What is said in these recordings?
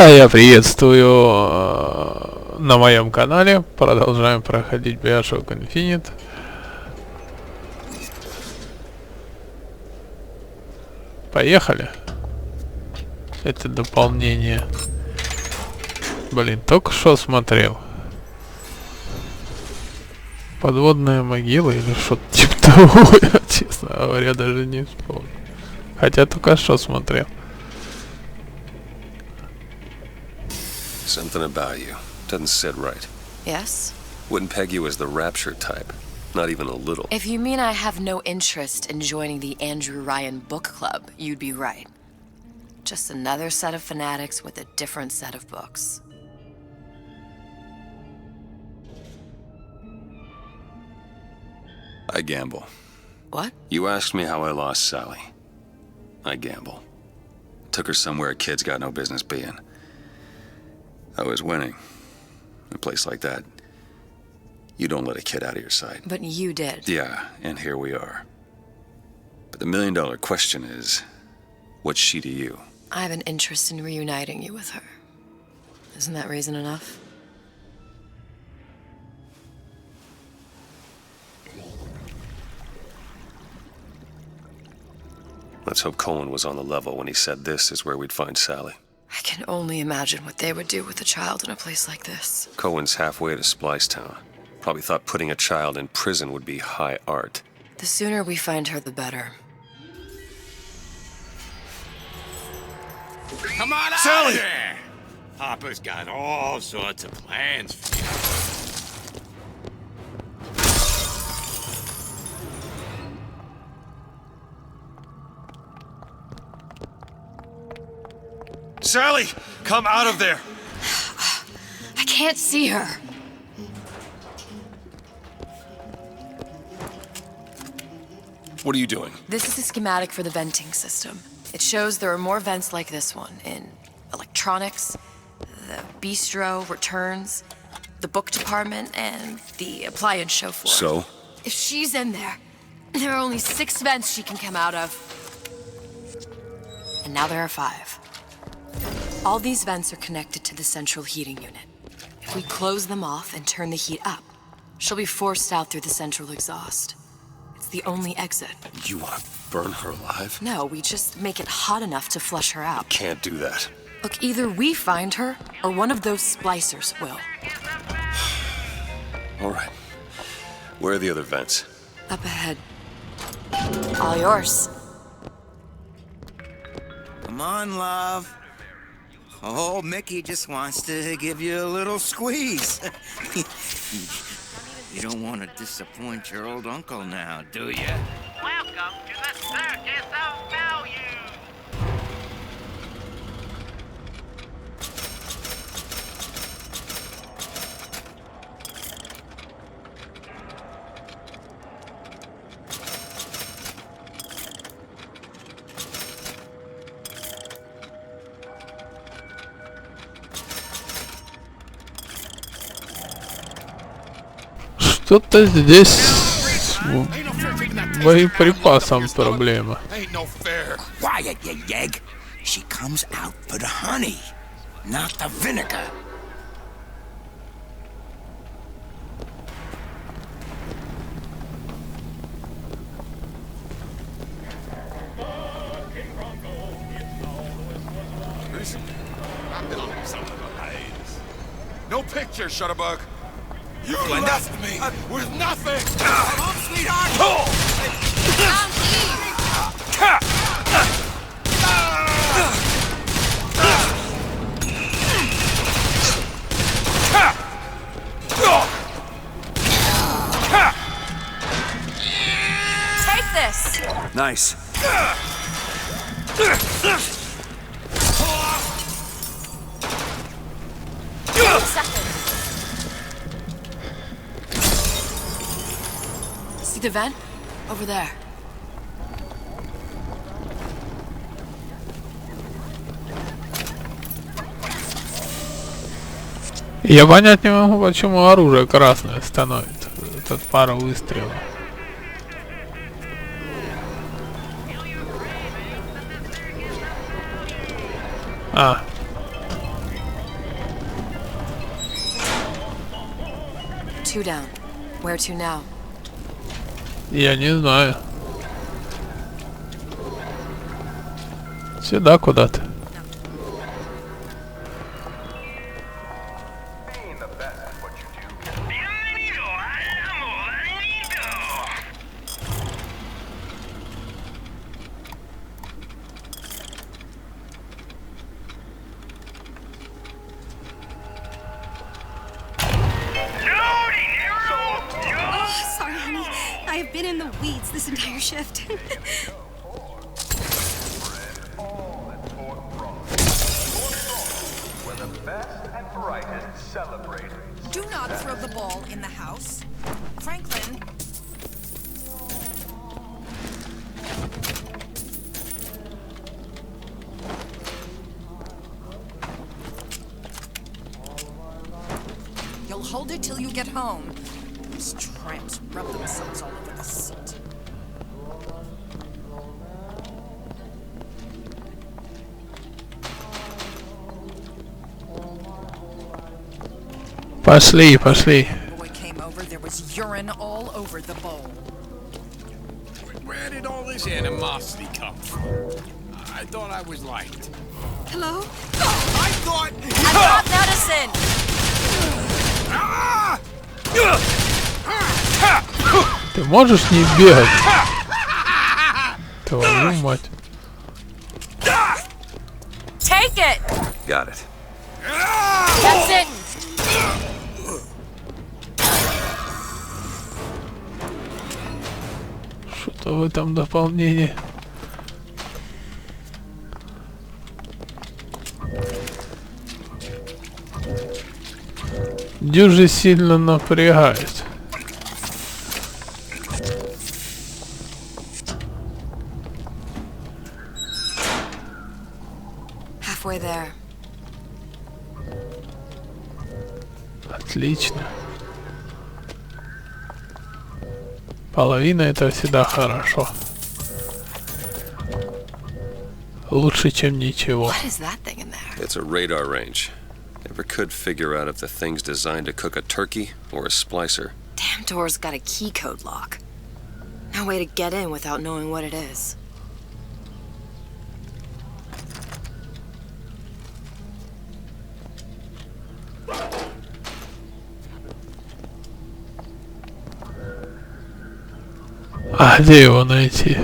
Я приветствую на моем канале. Продолжаем проходить BioShock Infinite. Поехали. Это дополнение. Блин, только что смотрел. Подводная могила или что-то типа того. Я, честно говоря, даже не вспомню. Хотя только что смотрел. Something about you doesn't sit right. Yes? Wouldn't peg you as the rapture type. Not even a little. If you mean I have no interest in joining the Andrew Ryan book club, you'd be right. Just another set of fanatics with a different set of books. I gamble. What? You asked me how I lost Sally. I gamble. Took her somewhere a kid's got no business being. I was winning. In a place like that, you don't let a kid out of your sight. But you did. Yeah, and here we are. But the million-dollar question is, what's she to you? I have an interest in reuniting you with her. Isn't that reason enough? Let's hope Cohen was on the level when he said this is where we'd find Sally. I can only imagine what they would do with a child in a place like this. Cohen's halfway to Splicetown. Probably thought putting a child in prison would be high art. The sooner we find her, the better. Come on out Sally! of there! Papa's got all sorts of plans for Sally! Come out of there! I can't see her. What are you doing? This is a schematic for the venting system. It shows there are more vents like this one in electronics, the bistro, returns, the book department, and the appliance show floor. So? If she's in there, there are only 6 vents she can come out of. And now there are 5. All these vents are connected to the central heating unit. If we close them off and turn the heat up, she'll be forced out through the central exhaust. It's the only exit. You want to burn her alive? No, we just make it hot enough to flush her out. Can't do that. Look, either we find her, or one of those splicers will. All right. Where are the other vents? Up ahead. All yours. Come on, love. Oh, Mickey just wants to give you a little squeeze. You don't want to disappoint your old uncle now, do you? Welcome to the Circus of Value! Что-то здесь с боеприпасом проблема. Ain't no fair. Quiet, you yegg. She comes out for the honey, not the vinegar. I've been on some of the hides. No picture, Shutterbug. You left me with nothing! Come on, sweetheart! Take this! Nice. Second. See the vent? Over there. Я понять не могу, почему оружие красное становится. Тут пара выстрелов. А. 2 down. Where to now? Я не знаю. Сюда куда-то. Bienvenido al moradito. Loading arrow. Oh, sorry, honey. I have been in the weeds this entire shift. Where the best and brightest celebrate. Do not throw the ball in the house. Franklin. You'll hold it till you get home. These tramps rub themselves all over the seat. Пошли, пошли. Boy came over, there was urine all over the bowl. Where did all this animosity come from? I thought I was liked. Hello? I thought... I'm not medicine! Ты можешь не бегать? Твою мать. Take it! Got it. That's it! Что-то в этом дополнении. Дюжи сильно напрягает. Halfway there. Отлично. Половина это всегда хорошо. Лучше, чем ничего. What is that thing in there? It's a radar range. Never could figure out if the thing's designed to cook a turkey or a splicer. Damn door's got a key code lock. No way to get in without knowing what it is. А где его найти?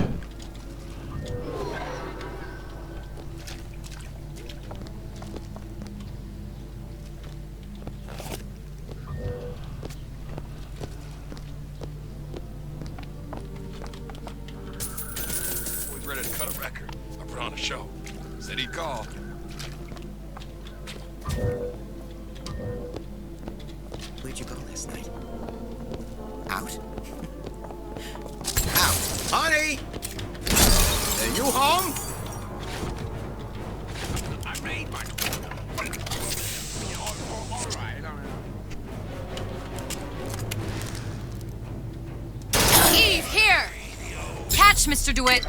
Was ready to cut a record. I put on a show. Said he'd call. Where'd you go last night? Out? Out. Honey! Are you home? I made my... All right. Eve, here! Catch, Mr. DeWitt!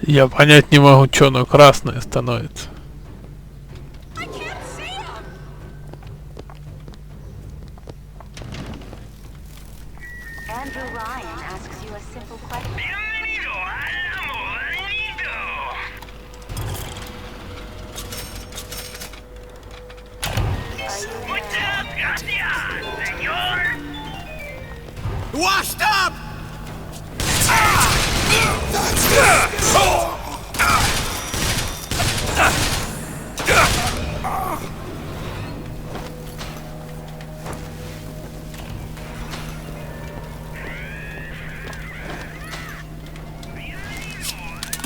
Я понять не могу, что оно красное становится. I can't see him! Andrew Ryan asks you a simple question. Bienvenido al moradito. Muchas gracias, señor. Washed up!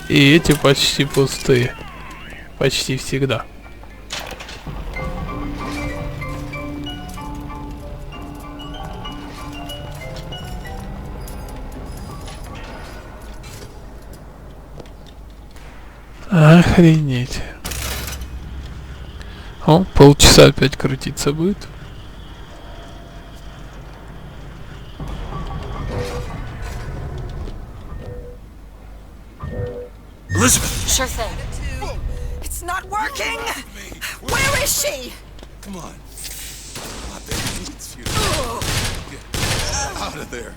И эти почти пустые. Почти всегда. Охренеть. О, полчаса опять крутиться будет. Elizabeth! Sure thing. It's not working! Where is she? Come on. My baby needs you. Get out of there.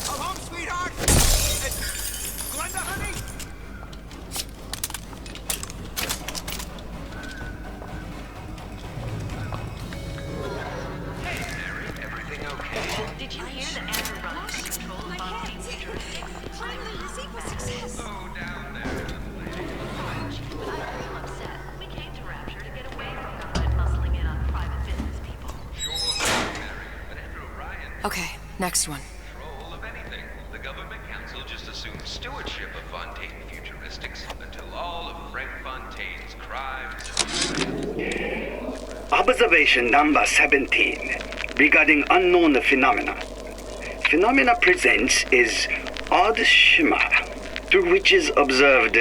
Come home, sweetheart! Glenda, honey! Everything okay? Did you hear that Andrew Ryan took control of Fontaine's jurisdiction? Finally, this equal success. Oh, down there, lady. But I feel upset. We came to Rapture to get away from government muscling in on private business people. Sure, Mary, but Andrew Ryan Okay, next one. control of anything. The government council just assumes stewardship of Fontaine Futuristics until all of Frank Fontaine's crimes. Observation number 17 regarding unknown phenomena. Phenomena presents is odd shimmer through which is observed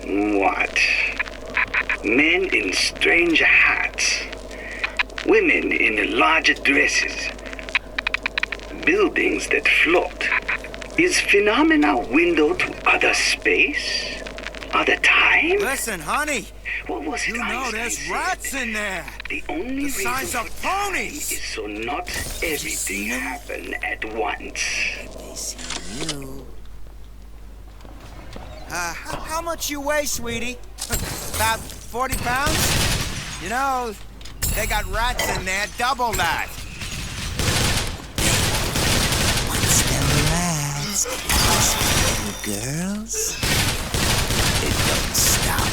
what? Men in strange hats, women in large dresses, buildings that float. Is phenomena window to other space? Other time? Listen, honey. What was it You know Einstein there's said? rats in there. The only The size reason of for time ponies. is so not everything happen at once. They see you. How much you weigh, sweetie? About 40 pounds? You know, they got rats in there, double that. Once them rats ask you girls, it don't stop.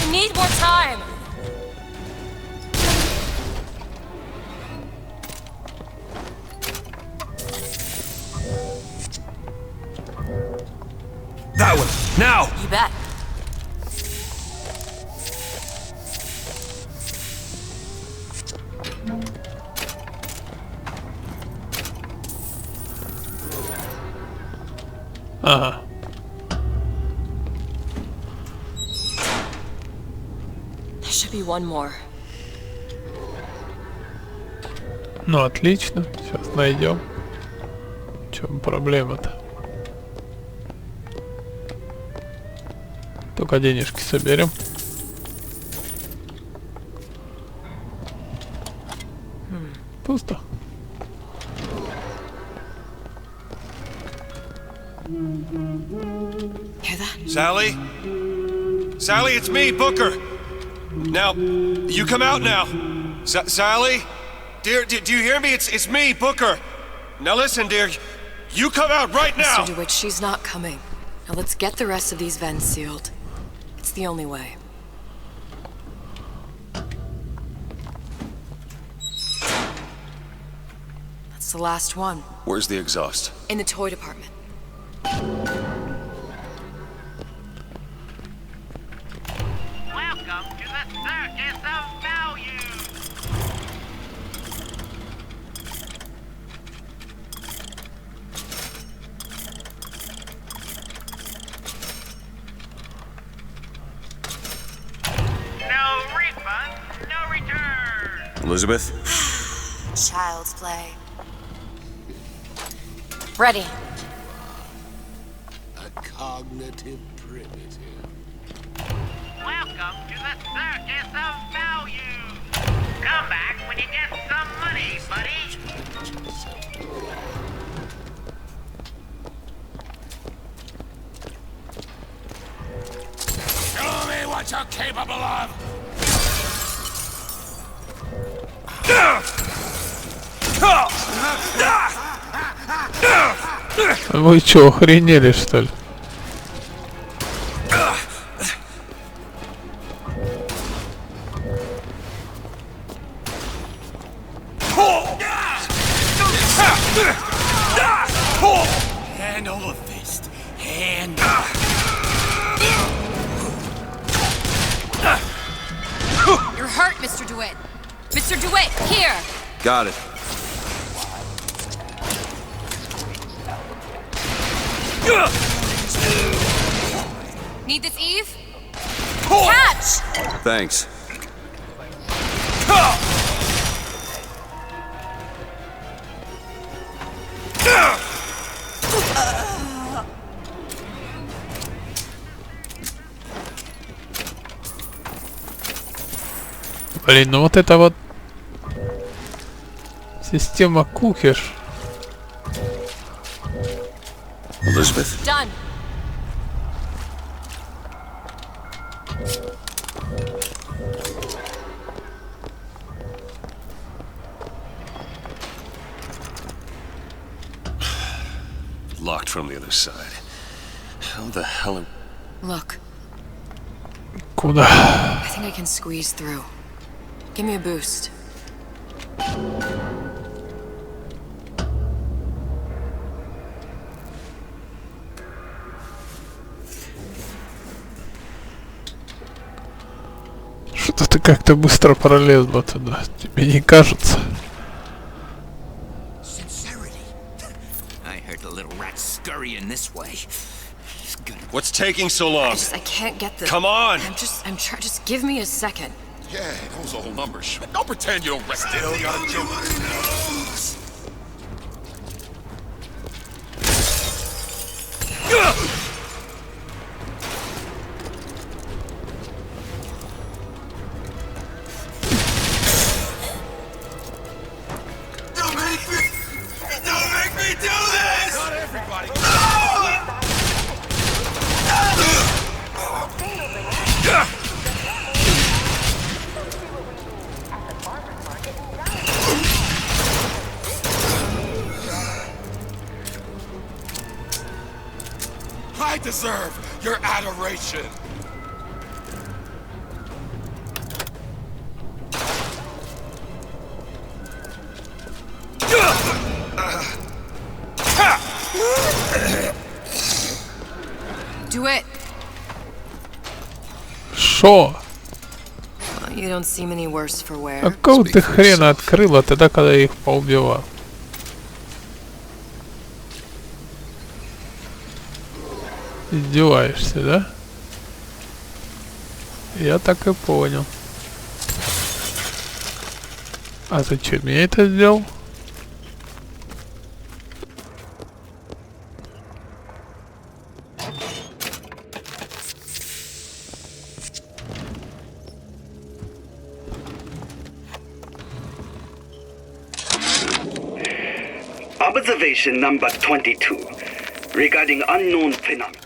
We need more time! That one. Now! You bet. Ага. There should be one more. Ну, отлично. Сейчас найдем. В чем проблема-то? Только денежки соберем. Пусто. Hear that? Sally? Sally, it's me, Booker. Now, you come out now. Sally? Dear, do you hear me? It's me, Booker. Now listen, dear. You come out right now! Mr. DeWitt, she's not coming. Now let's get the rest of these vents sealed. It's the only way. That's the last one. Where's the exhaust? In the toy department. Welcome to the circus of value. No refund, no return. Elizabeth? Child's play. Ready. A cognitive primitive. Welcome to the circus of value. Come back when you get some money, buddy. Show me what you're capable of! Вы чё, охренели, что ли? Hand over fist. Hand. You're hurt, Mr. DeWitt. Mr. DeWitt, here! Got it. Need this, Eve? Catch! Thanks. Блин, ну вот это вот система кукиш. Elizabeth? Done. Locked from the other side. How the hell am... Look, Куда? I think I can squeeze through. Give me a boost. Что-то ты как-то быстро пролезла туда. Тебе не кажется? I heard the little rat scurrying this way. What's taking so long? I can't get the... Come on! I'm trying, just give me a second. Yeah, those old numbers. Don't pretend you don't recognize. Still got a joke. Don't make me do this! Not everybody. I deserve your adoration. Do it. Шо? You don't seem any worse for wear. А какого ты хрена открыла тогда, когда я их поубивал? Издеваешься, да? Я так и понял. А зачем я это сделал? Observation number 22 regarding unknown phenomena.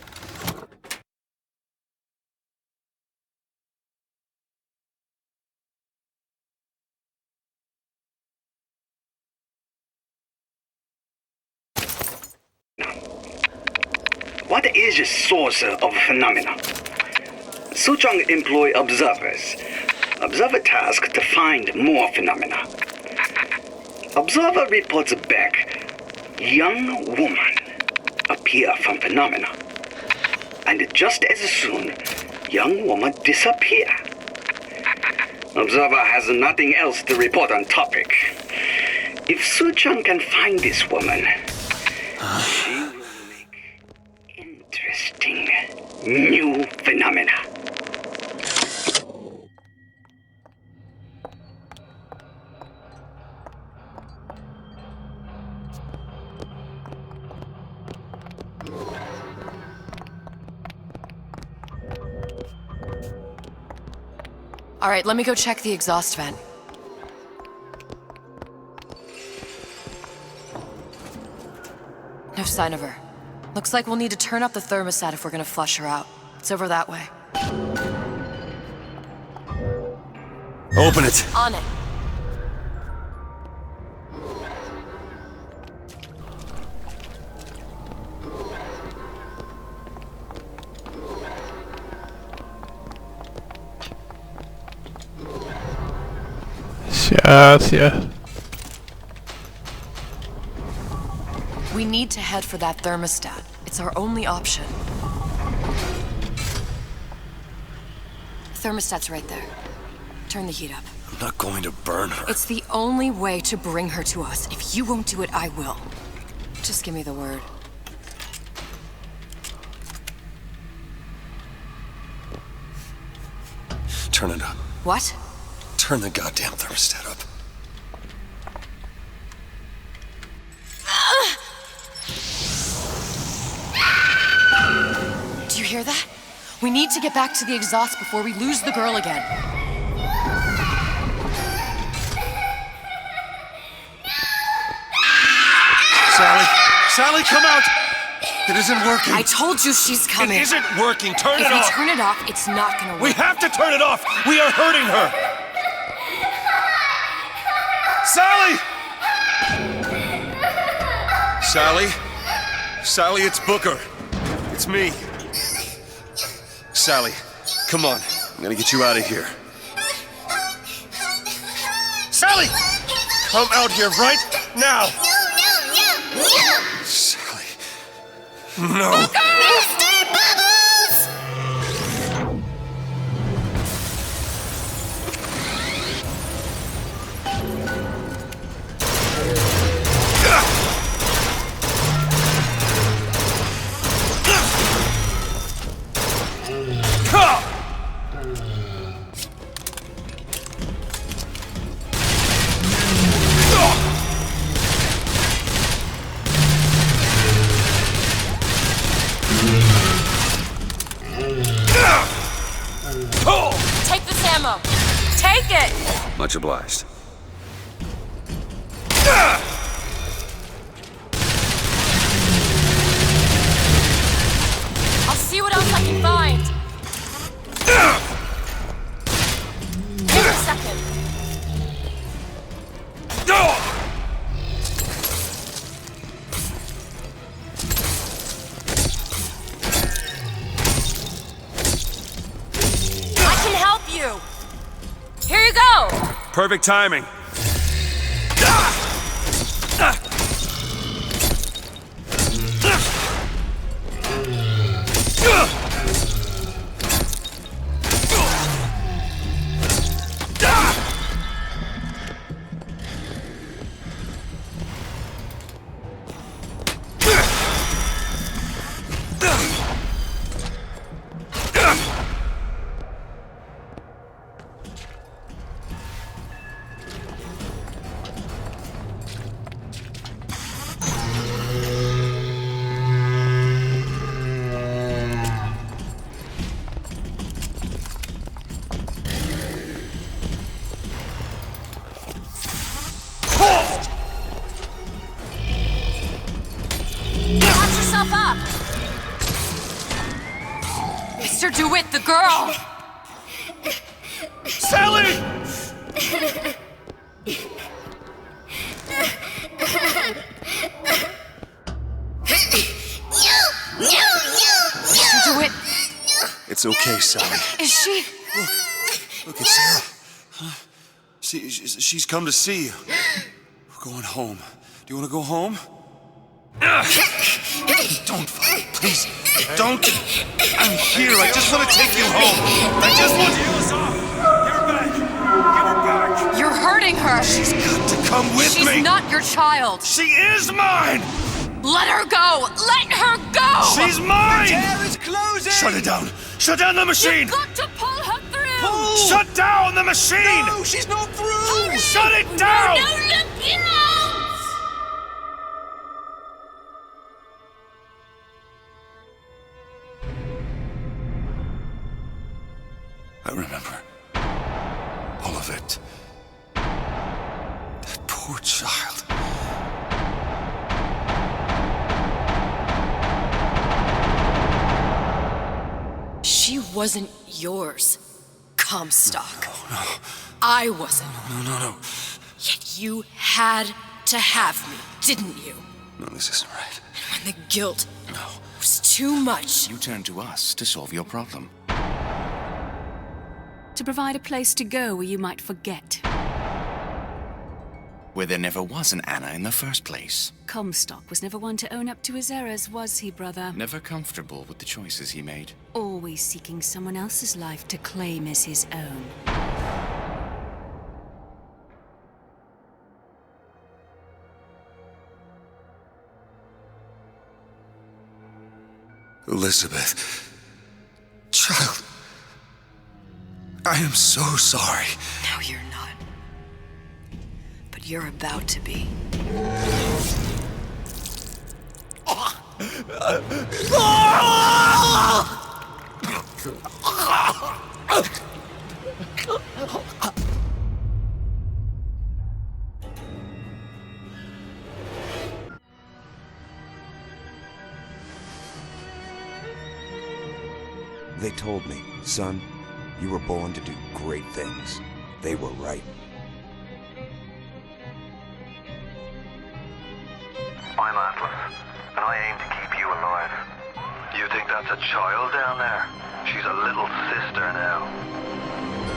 What is the source of phenomena? Suchong employ observers. Observer task to find more phenomena. Observer reports back. Young woman appear from phenomena. And just as soon, young woman disappear. Observer has nothing else to report on topic. If Suchong can find this woman, she will make interesting new phenomena. All right, let me go check the exhaust vent. No sign of her. Looks like we'll need to turn up the thermostat if we're gonna flush her out. It's over that way. Open it. On it. Сейчас я... We need to head for that thermostat. It's our only option. Thermostat's right there. Turn the heat up. I'm not going to burn her. It's the only way to bring her to us. If you won't do it, I will. Just give me the word. Turn it up. What? Turn the goddamn thermostat up. Do you hear that? We need to get back to the exhaust before we lose the girl again. Sally! Sally, come out! It isn't working. I told you she's coming. It isn't working. Turn it off. If we turn it off, it's not gonna work. We have to turn it off. We are hurting her. Sally! Sally? Sally, it's Booker. It's me. Sally, come on. I'm gonna get you out of here. Sally! Come out here right now! Sally. No. Mr. Bubbles! Take this ammo. Take it! Much obliged. I'll see what else I can find. Give me a second. I can help you. Here you go. Perfect timing. Watch yourself up. Mr. DeWitt, the girl. Sally! Mr. DeWitt, It's okay, Sally. is she? Look, it's Sarah. Huh? She's come to see you. We're going home. Do you want to go home? Don't fight, please. Don't. I'm here. I just want to take you home. I just want to heal us off. Give her back. Give her back. You're hurting her. She's got to come with me. She's not your child. She is mine. Let her go. Let her go. She's mine. Door is closing! Shut it down. Shut down the machine. You've got to pull her through. Pull! Shut down the machine. No, she's not through! Shut it down. No, look out. I remember all of it. That poor child. She wasn't yours, Comstock. No, I wasn't. no. Yet you had to have me, didn't you? No, this isn't right. And when the guilt was too much. You turned to us to solve your problem. To provide a place to go where you might forget. Where there never was an Anna in the first place. Comstock was never one to own up to his errors, was he, brother? Never comfortable with the choices he made. Always seeking someone else's life to claim as his own. Elizabeth. Child. I am so sorry. No, you're not. But you're about to be. They told me, son, you were born to do great things. They were right. I'm Atlas, and I aim to keep you alive. You think that's a child down there? She's a little sister now.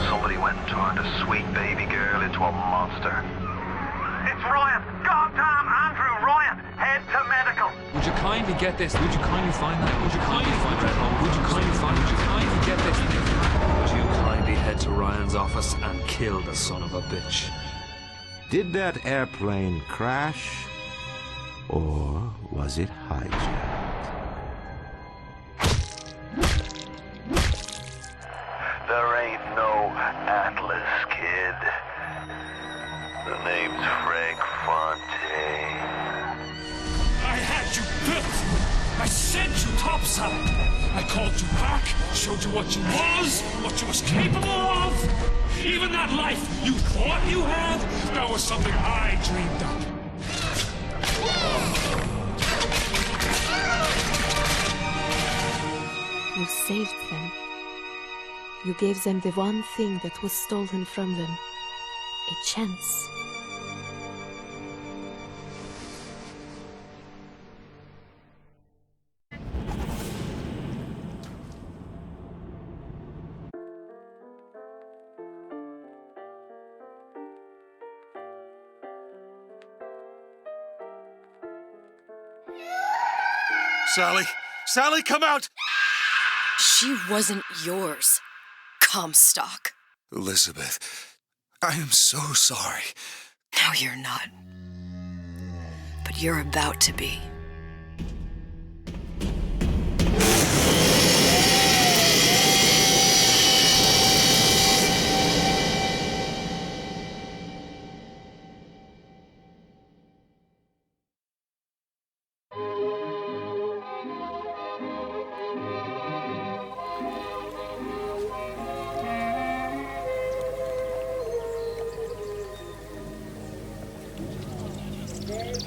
Somebody went and turned a sweet baby girl into a monster. It's Ryan! Goddamn Andrew Ryan! Head to medical! Would you kindly get this? Would you kindly find that? Would you kindly find that hole? Would you kindly find? Would you kindly get this? Would you kindly head to Ryan's office and kill the son of a bitch? Did that airplane crash? Or was it hijacked? There ain't no Atlas, kid. The name's Frank Fontaine. I had you built! I sent you topside! I called you back, showed you what you was capable of! Even that life you thought you had, that was something I dreamed up. You saved them. You gave them the one thing that was stolen from them. A chance. Sally! Sally, come out! She wasn't yours, Comstock. Elizabeth, I am so sorry. No, you're not. But you're about to be.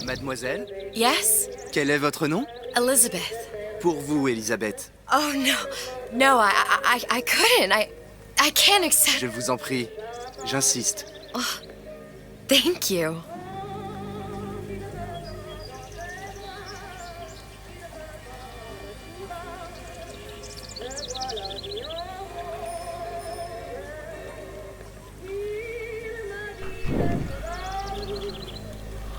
Mademoiselle? Yes? Quel est votre nom? Elizabeth. Pour vous, Elisabeth. Oh, no. No, I couldn't. I can't accept... Je vous en prie. J'insiste. Oh, thank you.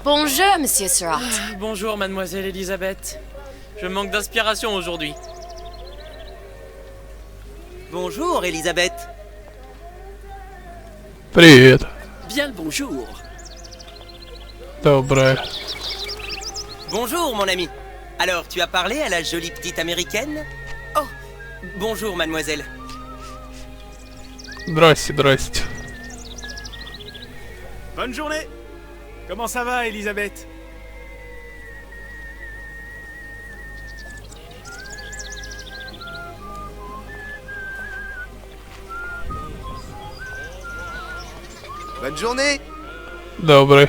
Bonjour, Monsieur Surratt. Bonjour, Mademoiselle Elisabeth. Je manque d'inspiration aujourd'hui. Bonjour, Elisabeth. Привет. Bien le bonjour. Доброе. Bonjour, mon ami. Alors, tu as parlé à la jolie petite américaine? Oh, bonjour, mademoiselle. Здрасте, здрасте. Bonne journée. Comment ça va, Elisabeth? Bonne journée. Добрый.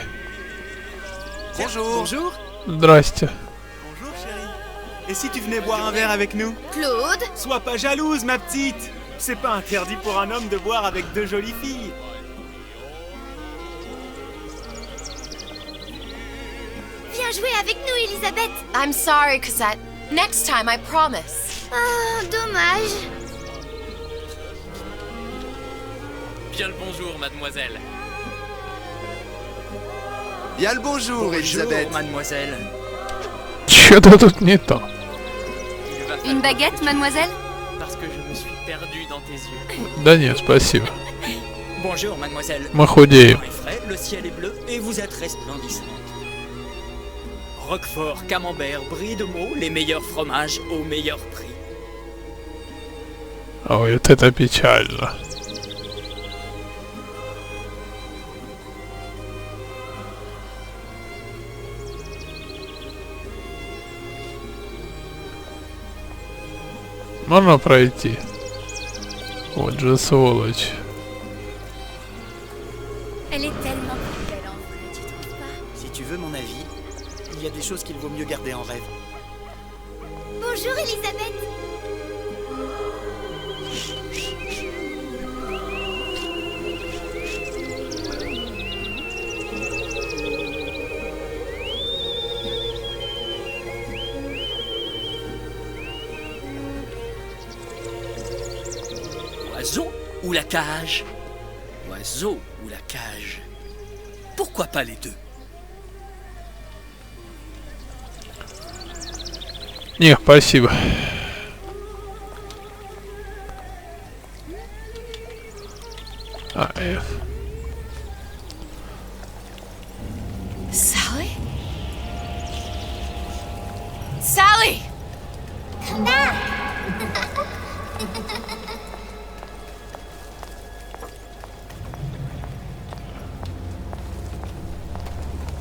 Bonjour. Bonjour. Здрасте. Bonjour, chérie. Et si tu venais boire un verre avec nous? Claude? Sois pas jalouse, ma petite. C'est pas interdit pour un homme de boire avec deux jolies filles. Viens jouer avec nous, Elisabeth. I'm sorry, Cosette. Next time, I promise. Oh, dommage. Bien le bonjour, mademoiselle. Bien le bonjour, Elisabeth. Mademoiselle. Что-то тут не то. Une baguette, mademoiselle? Parce que je me suis perdu dans tes yeux. Да нет, спасибо. Bonjour, mademoiselle. Мы худеем. Le temps est frais, le ciel est bleu et vous êtes resplendissante. Roquefort, camembert, brie de Meaux, les meilleurs fromages au meilleur prix. Ой, вот это печально. Можно пройти? Вот же сволочь. Elle est tellement belle en vrai, tu trouves pas? Si tu veux mon avis, il y a des choses qu'il vaut mieux garder en rêve. Bonjour Elisabeth. L'oiseau ou la cage? L'oiseau ou la cage? Pourquoi pas les deux? Не, спасибо. Sally? Sally! Come back.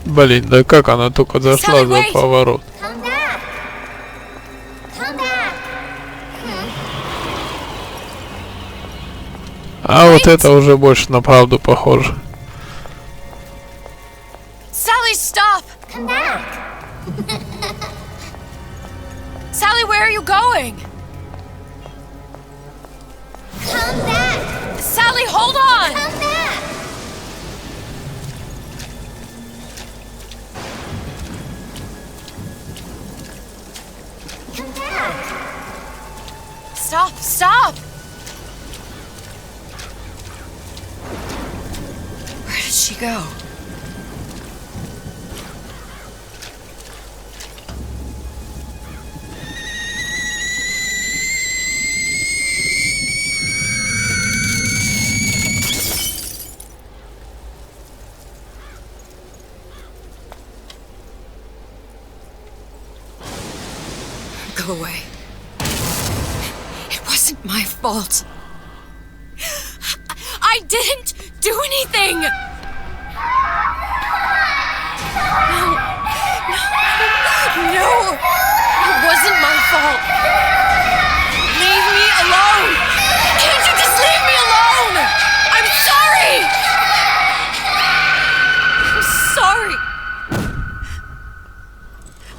Блин, да как она только зашла за поворот. Come back. Come back. А вот это уже больше на правду похоже. Sally, stop! Come back. Sally, where are you going? Come back. Sally, hold on! Come back. Come back. Stop, stop! Where did she go? Go away. It wasn't my fault. I didn't do anything! No, it wasn't my fault. Leave me alone! Can't you just leave me alone? I'm sorry! I'm sorry.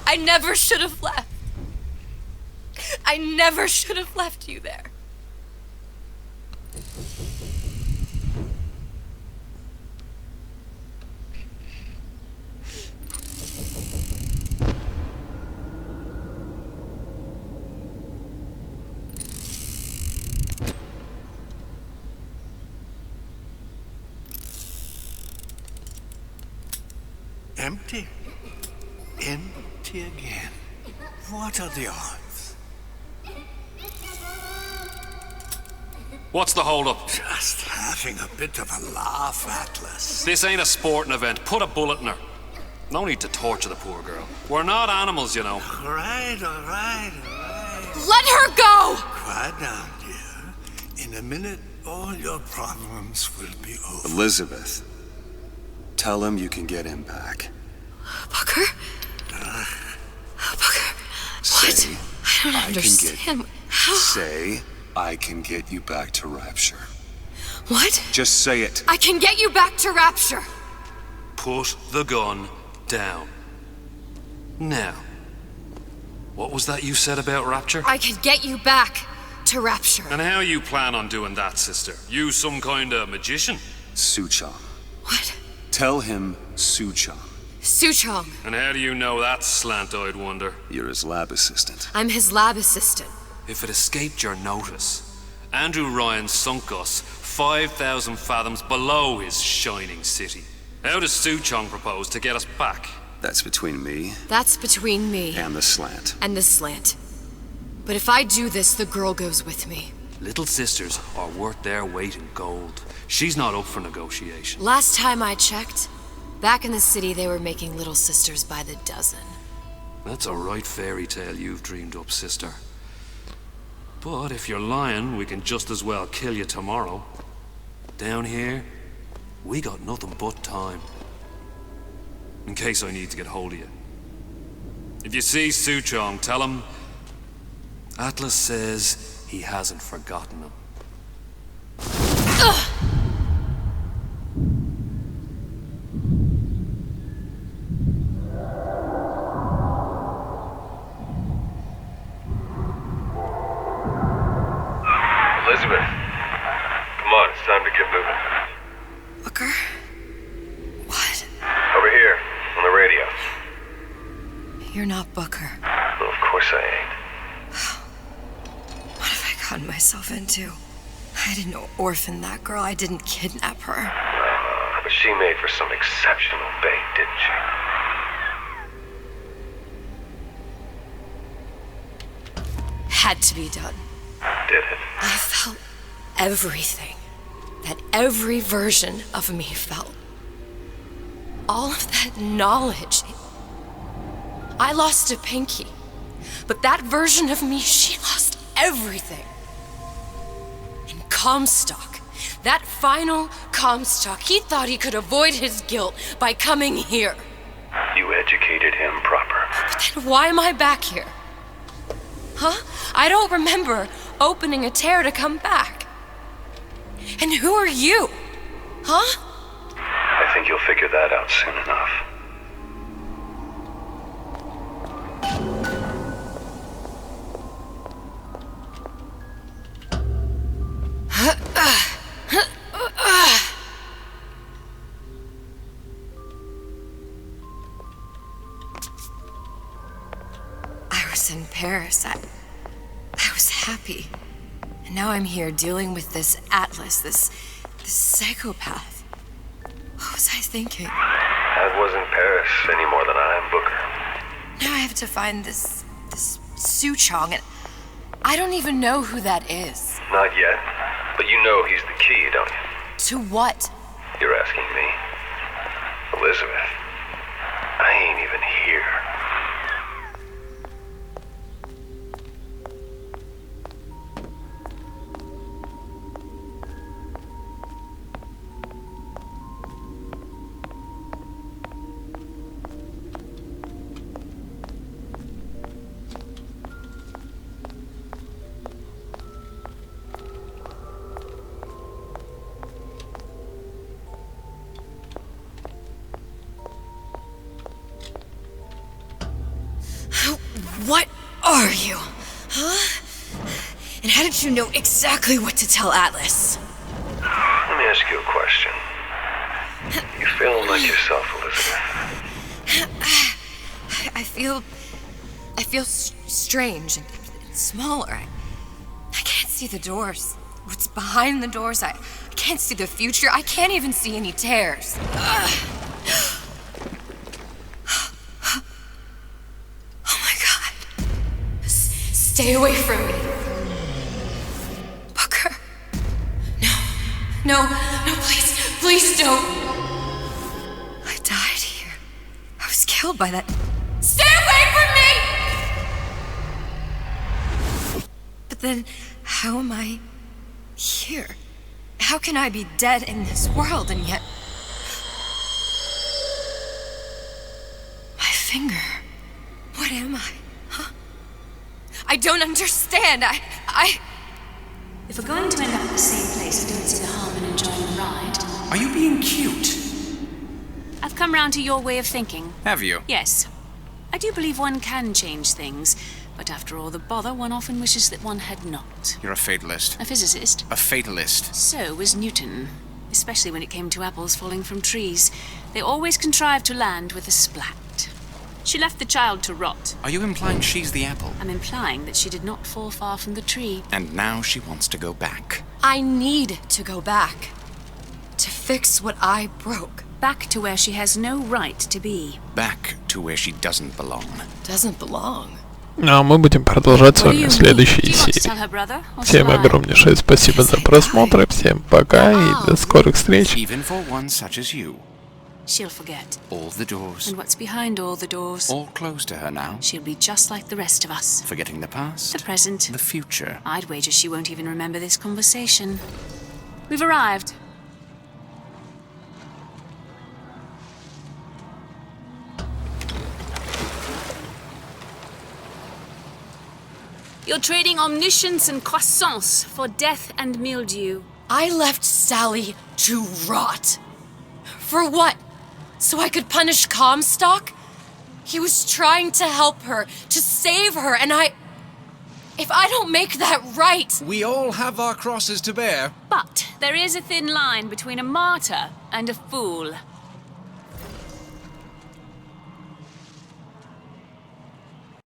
I never should have left. I never should have left you there. Empty? Empty again. What are the odds? What's the holdup? Just having a bit of a laugh, Atlas. This ain't a sporting event. Put a bullet in her. No need to torture the poor girl. We're not animals, you know. All right. Let her go! Quiet down, dear. In a minute, all your problems will be over. Elizabeth, tell him you can get him back. Booker? Booker, Say, what? I don't understand. How? Say, I can get you back to Rapture. What? Just say it. I can get you back to Rapture. Put the gun down. Now, what was that you said about Rapture? I can get you back to Rapture. And how you plan on doing that, sister? You some kind of magician? Suchong. What? Tell him Suchong. Suchong. And how do you know that, slant-eyed wonder? You're his lab assistant. I'm his lab assistant. If it escaped your notice, Andrew Ryan sunk us 5,000 fathoms below his shining city. How does Suchong propose to get us back? That's between me That's between me and the slant. and the slant. But if I do this, the girl goes with me. Little sisters are worth their weight in gold. She's not up for negotiation. Last time I checked, back in the city they were making little sisters by the dozen. That's a right fairy tale you've dreamed up, sister. But if you're lying, we can just as well kill you tomorrow. Down here, we got nothing but time. In case I need to get hold of you. If you see Suchong, tell him Atlas says He hasn't forgotten them. Elizabeth, come on, it's time to get moving. Booker? What? Over here, on the radio. You're not Booker. Well, of course I ain't. What have I gotten myself into? I didn't orphan that girl. I didn't kidnap her. But she made for some exceptional bait, didn't she? Had to be done. Did it? I felt everything that every version of me felt. All of that knowledge. I lost a pinky, but that version of me, she lost everything. And Comstock, that final Comstock, he thought he could avoid his guilt by coming here. You educated him proper. But then why am I back here? Huh? I don't remember opening a tear to come back. And who are you? Huh? I think you'll figure that out soon enough. I was in Paris. I was happy. And now I'm here dealing with this Atlas, this psychopath. What was I thinking? I wasn't Paris any more than I am Booker. Now I have to find this Suchong, and I don't even know who that is. Not yet, but you know he's the key, don't you? To what? You're asking me. Elizabeth, I ain't even here. What are you? Huh? And how did you know exactly what to tell Atlas? Let me ask you a question. You feeling like yourself, Elizabeth? I feel strange and smaller. I can't see the doors. What's behind the doors? I can't see the future. I can't even see any tears. Stay away from me. Booker. No, please don't. I died here. I was killed by that. Stay away from me! But then, how am I here? How can I be dead in this world and yet... My finger. What am I? I don't understand. If we're going to end up at the same place, I don't see the harm in enjoying the ride. Are you being cute? I've come round to your way of thinking. Have you? Yes. I do believe one can change things, but after all the bother, one often wishes that one had not. You're a fatalist. A physicist. A fatalist. So was Newton, especially when it came to apples falling from trees. They always contrived to land with a splat. She left the child to rot. Are you implying she's the apple? I'm implying that she did not fall far from the tree. And now she wants to go back. I need to go back. To fix what I broke. Back to where she has no right to be. Back to where she doesn't belong. Doesn't belong. А мы будем продолжать с вами в следующей серии. Всем огромнейшее спасибо за просмотр, всем пока и до скорых встреч. Even for one such as you. She'll forget. All the doors. And what's behind all the doors. All closed to her now. She'll be just like the rest of us. Forgetting the past. The present. The future. I'd wager she won't even remember this conversation. We've arrived. You're trading omniscience and croissance for death and mildew. I left Sally to rot. For what? So I could punish Comstock? He was trying to help her, to save her, and if I don't make that right... We all have our crosses to bear. But there is a thin line between a martyr and a fool.